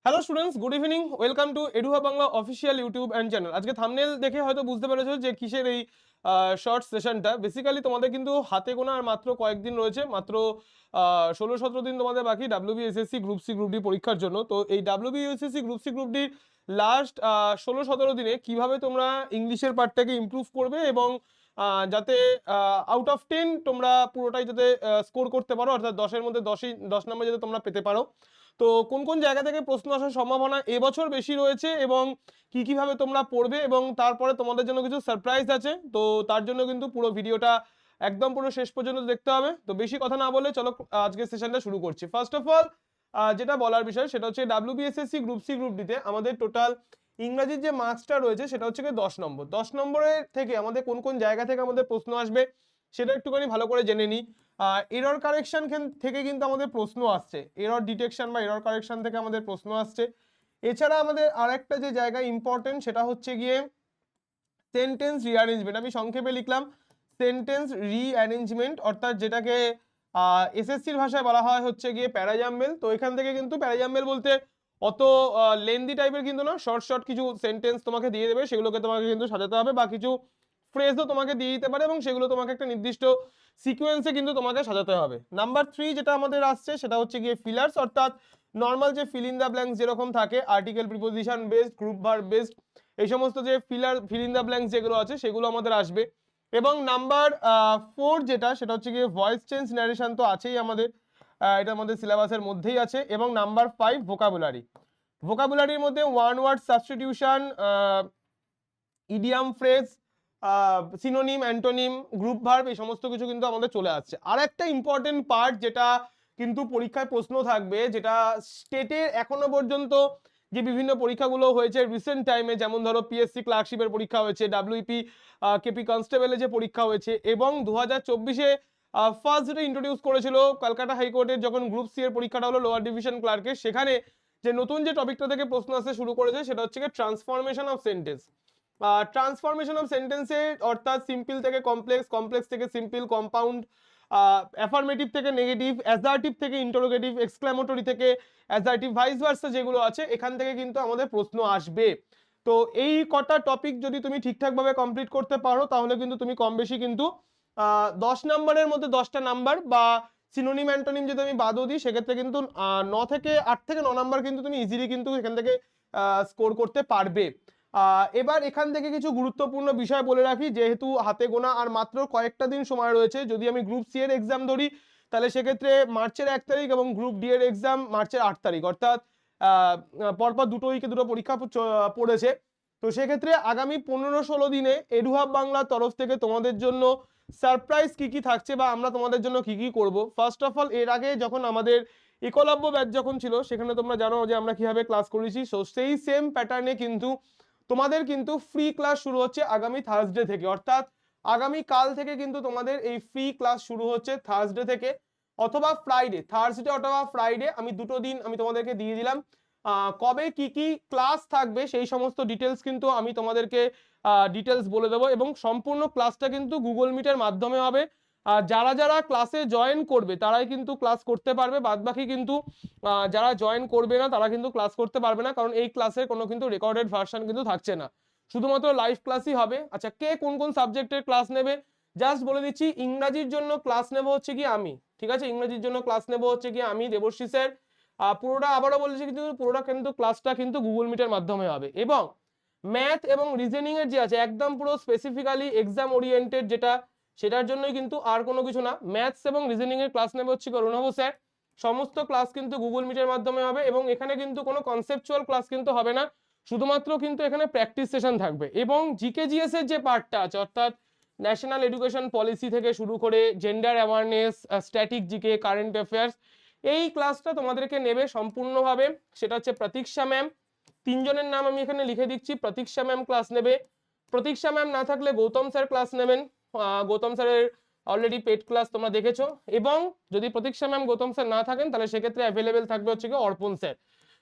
Hello students, good evening. Welcome to Eduha Bangla official YouTube and channel. আজকে thumbnail দেখে হয়তো বুঝতে পেরেছো যে কিসের এই শর্ট সেশনটা। বেসিক্যালি তোমাদের কিন্তু হাতে গোনা আর মাত্র কয়েকদিন রয়েছে, মাত্র 16-17 দিন তোমাদের বাকি WBSSC group C group D পরীক্ষার জন্য। তো এই WBSSC group C group D last 16-17 দিনে কিভাবে তোমরা ইংলিশের পার্টটাকে ইমপ্রুভ করবে এবং যাতে আউট অফ 10 তোমরা পুরোটাই যাতে স্কোর করতে পারো, অর্থাৎ 10-এর মধ্যে 10 নম্বর যাতে তোমরা পেতে পারো। তো কোন কোন জায়গা থেকে প্রশ্ন আসার সম্ভাবনা এবছর বেশি রয়েছে এবং কিভাবে তোমরা পড়বে, এবং তারপরে তোমাদের জন্য কিছু সারপ্রাইজ আছে। তো তার জন্য কিন্তু পুরো ভিডিওটা একদম পুরো শেষ পর্যন্ত দেখতে হবে। তো বেশি কথা না বলে চলো আজকের সেশনটা শুরু করছি। ফার্স্ট অফ অল যেটা বলার বিষয় সেটা হচ্ছে ডাব্লিউবিএসএসসি গ্রুপ সি গ্রুপ ডিতে আমাদের টোটাল ইংরাজির যে মার্কসটা রয়েছে সেটা হচ্ছে 10 নম্বর। 10 নম্বরের থেকে আমাদের কোন কোন জায়গা থেকে আমাদের প্রশ্ন আসবে সেটা একটুখানি ভালো করে জেনে নিই। এরর কারেকশন থেকে কিন্তু আমাদের প্রশ্ন আসছে, এরর ডিটেকশন বা এরর কারেকশন থেকে আমাদের প্রশ্ন আসছে। এছাড়া আমাদের আরেকটা যে জায়গা ইম্পর্টেন্ট সেটা হচ্ছে গিয়ে সেন্টেন্স রিঅ্যারেঞ্জমেন্ট। আমি সংক্ষেপে লিখলাম সেন্টেন্স রিঅ্যারেঞ্জমেন্ট, অর্থাৎ যেটাকে এসএসসির ভাষায় বলা হয় হচ্ছে গিয়ে প্যারাজাম্বেল। তো এখান থেকে কিন্তু প্যারাজাম্বেল বলতে অত লেন্দি টাইপের কিন্তু না, শর্ট শর্ট কিছু সেন্টেন্স তোমাকে দিয়ে দেবে, সেগুলোকে তোমাকে কিন্তু সাজাতে হবে, বা কিছু ফ্রেজও তোমাকে দিয়ে দিতে পারে এবং সেগুলো তোমাকে একটা নির্দিষ্ট সিকোয়েন্সে কিন্তু তোমাকে সাজাতে হবে। নাম্বার 3 যেটা আমাদের আসছে সেটা হচ্ছে গিয়ে ফিলার্স, অর্থাৎ নর্মাল যে ফিল ইন দ্য ব্ল্যাঙ্কস যেরকম থাকে, article, preposition based, group verb based, এই সমস্ত যে ফিল ইন দ্য ব্ল্যাঙ্কস যেগুলো আছে সেগুলো আমাদের আসবে। এবং নাম্বার 4 যেটা সেটা হচ্ছে গিয়ে ভয়েস চেঞ্জ ন্যারেশন তো আছেই আমাদের, এটা আমাদের সিলেবাসের মধ্যেই আছে। এবং নাম্বার 5 ভোকাবুলারি। ভোকাবুলারির মধ্যে one word substitution, idiom phrase, synonym, antonym, group verb, এই সমস্ত কিছু কিন্তু আমাদের চলে আসছে। আর একটা ইম্পর্টেন্ট পার্ট যেটা কিন্তু পরীক্ষায় প্রশ্ন থাকবে, যেটা স্টেটে এখনো পর্যন্ত যে বিভিন্ন পরীক্ষাগুলো হয়েছে রিসেন্ট টাইমে, যেমন ধরো পিএসসি ক্লার্কশিপের পরীক্ষা হয়েছে, ডাব্লিউপি কেপি কনস্টেবলের যে পরীক্ষা হয়েছে, এবং 2024-এ ফার্স্ট যেটা ইন্ট্রোডিউস করেছিল কলকাতা হাইকোর্টের যখন গ্রুপ সি এর পরীক্ষাটা হলো লোয়ার ডিভিশন ক্লার্কের, সেখানে যে নতুন যে টপিকটা থেকে প্রশ্ন আসতে শুরু করেছে সেটা হচ্ছে transformation of sentence. Transformation of সেন্টেন্সে অর্থাৎ সিম্পল থেকে কমপ্লেক্স, কমপ্লেক্স থেকে সিম্পল, কম্পাউন্ড, অ্যাফার্মেটিভ থেকে নেগেটিভ, অ্যাজার্টিভ থেকে ইন্টারোগেটিভ, এক্সক্লেমেটরি থেকে অ্যাজার্টিভ, ভাইস ভার্সা যেগুলো আছে এখান থেকে কিন্তু আমাদের প্রশ্ন আসবে। তো এই কটা টপিক যদি তুমি ঠিকঠাকভাবে কমপ্লিট করতে পারো তাহলে কিন্তু তুমি কম বেশি কিন্তু 10 নম্বরের মধ্যে 10টা নাম্বার, বা সিনোনিম অ্যান্টোনিম যদি আমি বাদও দিই সেক্ষেত্রে কিন্তু 8 থেকে 9 নাম্বার কিন্তু তুমি ইজিলি কিন্তু এখান থেকে স্কোর করতে পারবে। এবার এখান থেকে কিছু গুরুত্বপূর্ণ বিষয় বলে রাখি, যেহেতু হাতে গোনা আর মাত্র কয়েকটা দিন সময় রয়েছে। যদি আমি গ্রুপ সি এর এক্সাম ধরি তাহলে সেক্ষেত্রে মার্চের 1 তারিখ এবং গ্রুপ ডি এর এক্সাম মার্চের 8 তারিখ, অর্থাৎ পরপর দুটো উইকে দুটো পরীক্ষা পড়েছে। তো সেক্ষেত্রে আগামী 15-16 দিনে এডুহাব বাংলার তরফ থেকে তোমাদের জন্য সারপ্রাইজ কি থাকছে বা আমরা তোমাদের জন্য কি করব। ফার্স্ট অফ অল, এর আগে যখন আমাদের একলব্য ব্যাচ যখন ছিল সেখানে তোমরা জানো যে আমরা কিভাবে ক্লাস করেছি, সো সেই সেম প্যাটার্নে কিন্তু তোমাদের কিন্তু ফ্রি ক্লাস শুরু হচ্ছে আগামী থার্সডে থেকে, অর্থাৎ আগামী কাল থেকে কিন্তু তোমাদের এই ফ্রি ক্লাস শুরু হচ্ছে থার্সডে থেকে অথবা ফ্রাইডে, থার্সডে অথবা ফ্রাইডে, আমি দুটো দিন আমি তোমাদেরকে দিয়ে দিলাম। কবে কি ক্লাস থাকবে সেই সমস্ত ডিটেলস কিন্তু আমি তোমাদেরকে ডিটেলস বলে দেবো, এবং সম্পূর্ণ ক্লাসটা কিন্তু গুগল মিটের মাধ্যমে হবে। যারা যারা ক্লাসে জয়েন করবে তারাই কিন্তু ক্লাস করতে পারবে, বাদবাকি কিন্তু যারা জয়েন করবে না তারা কিন্তু ক্লাস করতে পারবে না, কারণ এই ক্লাসের কোনো কিন্তু রেকর্ডেড ভার্সন কিন্তু থাকছে না, শুধুমাত্র লাইভ ক্লাসই হবে। আচ্ছা, কে কোন কোন সাবজেক্টের ক্লাস নেবে জাস্ট বলে দিচ্ছি। ইংরাজির জন্য ক্লাস নেব হচ্ছে কি আমি, ঠিক আছে, ইংরেজির জন্য ক্লাস নেব হচ্ছে কি আমি, দেবশ্রী স্যার। পুরোটা আবারও বলেছি কিন্তু পুরোটা কিন্তু ক্লাসটা কিন্তু গুগল মিটের মাধ্যমে হবে। এবং ম্যাথ এবং রিজনিং এর যে আছে একদম পুরো স্পেসিফিক্যালি এক্সাম ওরিয়েন্টেড যেটা, সেটার জন্যই কিন্তু আর কোনো কিছু না, ম্যাথস এবং রিজনিং এর ক্লাস নেবে হচ্ছে রুনভ স্যার। সমস্ত ক্লাস কিন্তু গুগল মিটের মাধ্যমে হবে এবং এখানে কিন্তু কোনো কনসেপচুয়াল ক্লাস কিন্তু হবে না, শুধুমাত্র কিন্তু এখানে প্র্যাকটিস সেশন থাকবে। এবং জিকে জিএস এর যে পার্টটা আছে, অর্থাৎ ন্যাশনাল এডুকেশন পলিসি থেকে শুরু করে gender awareness, static GK, current affairs, এই ক্লাসটা তোমাদেরকে নেবে সম্পূর্ণভাবে, সেটা হচ্ছে প্রতীক্ষা ম্যাম। তিনজনের নাম আমি এখানে লিখে দিচ্ছি, প্রতীক্ষা ম্যাম ক্লাস নেবে। প্রতীক্ষা ম্যাম না থাকলে গৌতম স্যার ক্লাস নেবেন, গৌতম স্যারের অলরেডি পেড ক্লাস তোমরা দেখেছো। এবং যদি প্রতীক্ষা ম্যাম গৌতম স্যার না থাকেন তাহলে সেক্ষেত্রে অ্যাভেলেবেল থাকবে হচ্ছে কি অর্পণ স্যার।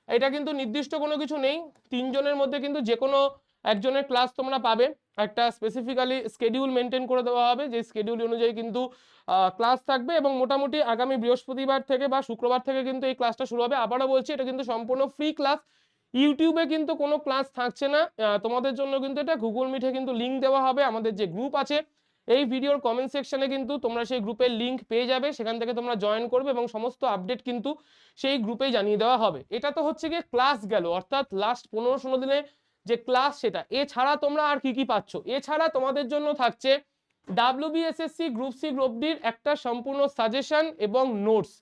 এটা কিন্তু নির্দিষ্ট কোনো কিছু নেই, তিনজনের মধ্যে কিন্তু যে কোনো একজনের ক্লাস তোমরা পাবে, একটা স্পেসিফিক্যালি স্কেডিউল মেনটেন করে দেওয়া হবে, যে স্কেডিউল অনুযায়ী কিন্তু ক্লাস থাকবে এবং মোটামুটি আগামী বৃহস্পতিবার থেকে বা শুক্রবার থেকে কিন্তু এই ক্লাসটা শুরু হবে। আবারও বলছি, এটা কিন্তু সম্পূর্ণ ফ্রি ক্লাস, ইউটিউবে কিন্তু কোনো ক্লাস থাকছে না তোমাদের জন্য। কিন্তু এটা গুগল মিটে কিন্তু লিঙ্ক দেওয়া হবে, আমাদের যে গ্রুপ আছে এই ভিডিওর কমেন্ট সেকশনে কিন্তু তোমরা সেই গ্রুপের লিঙ্ক পেয়ে যাবে, সেখান থেকে তোমরা জয়েন করবে এবং সমস্ত আপডেট কিন্তু সেই গ্রুপেই জানিয়ে দেওয়া হবে। এটা তো হচ্ছে গিয়ে ক্লাস গেল, অর্থাৎ লাস্ট 15-16 দিনে যে ক্লাস সেটা। এছাড়া তোমরা আর কি কি পাচ্ছ, এছাড়া তোমাদের জন্য থাকছে ডাব্লিউবিএসএসসি গ্রুপ সি গ্রুপ ডির একটা সম্পূর্ণ সাজেশন এবং নোটস,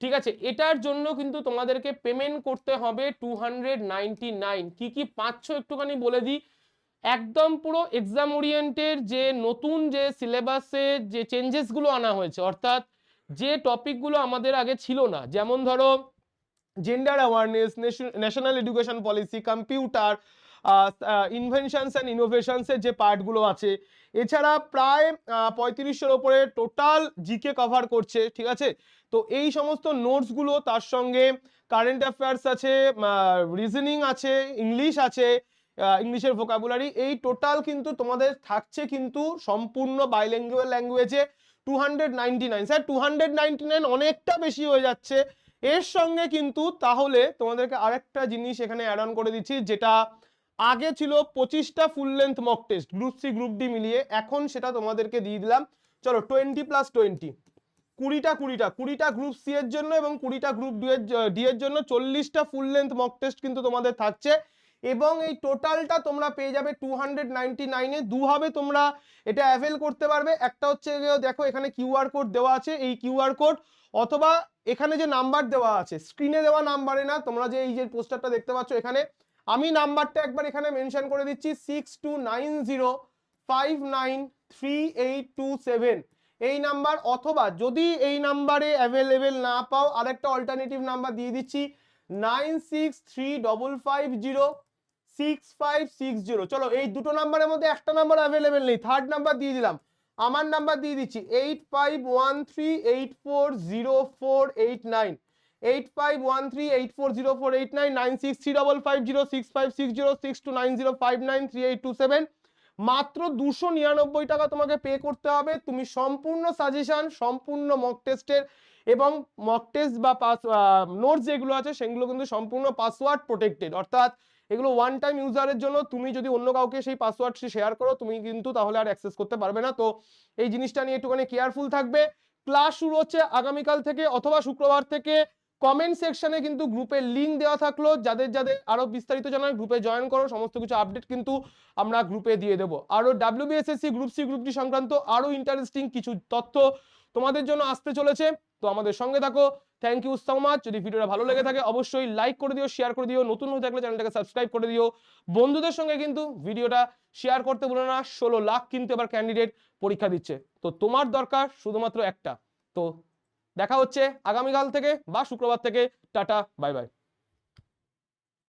ঠিক আছে। এটার জন্য কিন্তু তোমাদেরকে পেমেন্ট করতে হবে 299। কি কি পাচ্ছ একটুখানি বলে দিই। একদম পুরো এক্সাম ওরিয়েন্টের যে নতুন যে সিলেবাসে যে চেঞ্জেসগুলো আনা হয়েছে, অর্থাৎ যে টপিকগুলো আমাদের আগে ছিল না, যেমন ধরো gender awareness, national education policy, computer, inventions and ইনোভেশনসের যে পার্টগুলো আছে, এছাড়া প্রায় 3500-এর ওপরে টোটাল জিকে কভার করছে, ঠিক আছে। তো এই সমস্ত নোটসগুলো, তার সঙ্গে কারেন্ট অ্যাফেয়ার্স আছে, রিজনিং আছে, ইংলিশ আছে, ইংলিশের ভোকাবুলারি, এই টোটাল কিন্তু তোমাদের থাকছে কিন্তু সম্পূর্ণ বাইল্যাঙ্গুয়াল ল্যাঙ্গুয়েজে 299। স্যার 299 অনেকটা বেশি হয়ে যাচ্ছে। এর সঙ্গে কিন্তু তাহলে তোমাদেরকে আরেকটা জিনিস এখানে অ্যাড অন করে দিচ্ছি, যেটা আগে ছিল 25টা full length mock test group C group D মিলিয়ে, এখন সেটা তোমাদেরকে দিয়ে দিলাম। চলো 20+20, 20টা গ্রুপ সি এর জন্য এবং 20টা গ্রুপ ডি এর জন্য 40টা ফুল লেন্থ মক টেস্ট কিন্তু তোমাদের থাকছে। এবং এই টোটালটা তোমরা পেয়ে যাবে 299-এ। দুভাবে তোমরা এটা অ্যাভেল করতে পারবে, একটা হচ্ছে দেখো এখানে কিউআর কোড দেওয়া আছে, এই কিউআর কোড, অথবা এখানে যে নাম্বার দেওয়া আছে স্ক্রিনে দেওয়া নাম্বারে না, তোমরা যে এই যে পোস্টারটা দেখতে পাচ্ছ এখানে, আমি নাম্বারটা একবার এখানে মেনশন করে দিচ্ছি, 6290593827 এই নাম্বার, অথবা যদি এই নাম্বারে অ্যাভেলেবেল না পাও আরেকটা অল্টারনেটিভ নাম্বার দিয়ে দিচ্ছি 9635506560। চলো এই দুটো নাম্বারের মধ্যে একটা নাম্বার অ্যাভেলেবেল নেই, থার্ড নাম্বার দিয়ে দিলাম, আমার নাম্বার দিয়ে দিচ্ছি 8513840489, 8513840489, 96355065606290593827। মাত্র 299 টাকা তোমাকে পে করতে হবে, তুমি সম্পূর্ণ সাজেশন, সম্পূর্ণ মক টেস্টের এবং মক টেস্ট বা নোটস যেগুলো আছে সেগুলো কিন্তু সম্পূর্ণ পাসওয়ার্ড প্রোটেক্টেড, অর্থাৎ এগুলো ওয়ান টাইম ইউজারের জন্য। তুমি যদি অন্য কাউকে সেই পাসওয়ার্ড শেয়ার করো, তুমি কিন্তু তাহলে আর অ্যাক্সেস করতে পারবে না। তো এই জিনিসটা নিয়ে একটুখানি কেয়ারফুল থাকবে। ক্লাস শুরু হচ্ছে আগামীকাল থেকে অথবা শুক্রবার থেকে। কমেন্ট সেকশনে কিন্তু গ্রুপের লিঙ্ক দেওয়া থাকলো, যাদের যাদের আরো বিস্তারিত জানার গ্রুপে জয়েন করো, সমস্ত কিছু আপডেট কিন্তু আমরা গ্রুপে দিয়ে দেবো। আরো WBSSC group C group D সংক্রান্ত আরো ইন্টারেস্টিং কিছু তথ্য তোমাদের জন্য আসতে চলেছে, তো আমাদের সঙ্গে থাকো। Thank you so much. যদি ভিডিওটা ভালো লেগে থাকে অবশ্যই লাইক করে দিও, শেয়ার করে দিও, নতুন হয়ে থাকলে চ্যানেলটাকে সাবস্ক্রাইব করে দিও। বন্ধুদের সঙ্গে কিন্তু ভিডিওটা শেয়ার করতে ভুলো না। 16 লাখ কিন্তু এবার ক্যান্ডিডেট পরীক্ষা দিচ্ছে, তো তোমার দরকার শুধুমাত্র একটা। তো দেখা হচ্ছে আগামীকাল থেকে বা শুক্রবার থেকে। Tata, bye bye.